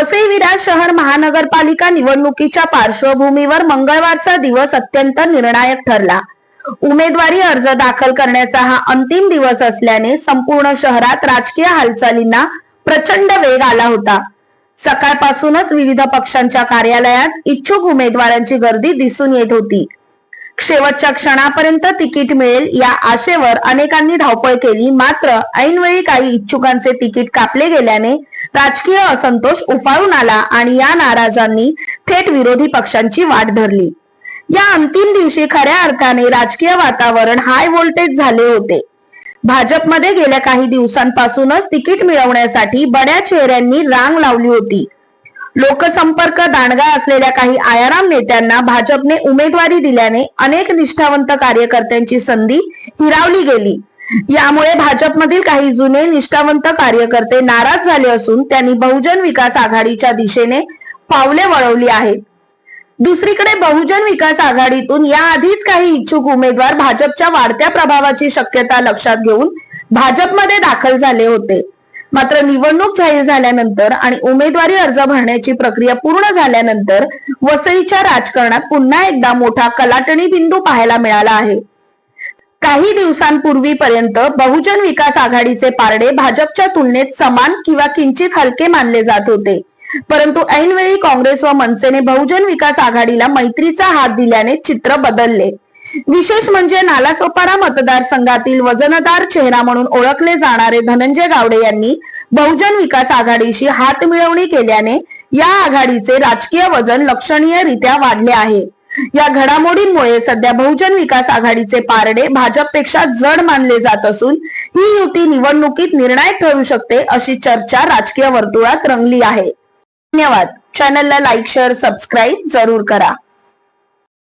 वसई विरार शहर महानगरपालिका निवडणुकीच्या पार्श्वभूमीवर मंगळवारचा दिवस अत्यंत निर्णायक ठरला। उमेदवारी अर्ज दाखल करण्याचा हा अंतिम दिवस असल्याने संपूर्ण शहरात राजकीय हालचालींना प्रचंड वेग आला होता। सकाळपासूनच विविध पक्षांच्या कार्यालयात इच्छुक उमेदवारांची गर्दी दिसून येत होती। शेवटच्या क्षणापर्यंत तिकीट मिळेल या आशेवर अनेकांनी धावपळ केली, मात्र ऐनवेळी काही इच्छुकांचे तिकीट कापले गेल्याने राजकीय असंतोष उफाळून आला आणि या नाराजांनी थेट विरोधी पक्षांची वाट धरली। या अंतिम दिवशी खऱ्या अर्थाने राजकीय वातावरण हाय व्होल्टेज झाले होते। भाजपमध्ये गेल्या काही दिवसांपासूनच तिकीट मिळवण्यासाठी बड्या चेहऱ्यांनी रांग लावली होती। लोकसंपर्क दांडगा असलेल्या काही आयाराम नेत्यांना भाजपने उमेदवारी दिल्याने अनेक निष्ठावंत कार्यकर्त्यांची संधी हिरावली गेली। यामुळे भाजपमधील काही जुने निष्ठावंत कार्यकर्ते नाराज झाले असून त्यांनी बहुजन विकास आघाडीच्या दिशेने पावले वळवली आहेत। दुसरीकडे बहुजन विकास आघाडीतून याआधीच काही इच्छुक उमेदवार भाजपच्या वाढत्या प्रभावाची शक्यता लक्षात घेऊन भाजपमध्ये दाखल झाले होते। मात्र निवडणूक जाहीर झाल्यानंतर आणि उमेदवारी अर्ज भरण्याची प्रक्रिया पूर्ण झाल्यानंतर वसईच्या राजकारणात पुन्हा एकदा मोठा कलाटणी बिंदू पाहायला मिळाला आहे। काही दिवसांपूर्वीपर्यंत बहुजन विकास आघाडीचे पारडे भाजपच्या तुलनेत समान किंवा किंचित हलके मानले जात होते, परंतु ऐनवेळी काँग्रेस व मनसेने बहुजन विकास आघाडीला मैत्रीचा हात दिल्याने चित्र बदलले। विशेष म्हणजे नालासोपारा मतदारसंघातील वजनदार चेहरा म्हणून ओळखले जाणारे धनंजय गावडे यांनी बहुजन विकास आघाडीशी हात मिळवणी केल्याने या आघाडीचे राजकीय वजन लक्षणीयरित्या वाढले आहे। या घडामोडींमुळे सध्या बहुजन विकास आघाडीचे पारडे भाजपपेक्षा जड मानले जात असून ही युती निवडणुकीत निर्णायक ठरू शकते अशी चर्चा राजकीय वर्तुळात रंगली आहे। धन्यवाद। चॅनलला लाईक, शेअर, सबस्क्राईब जरूर करा।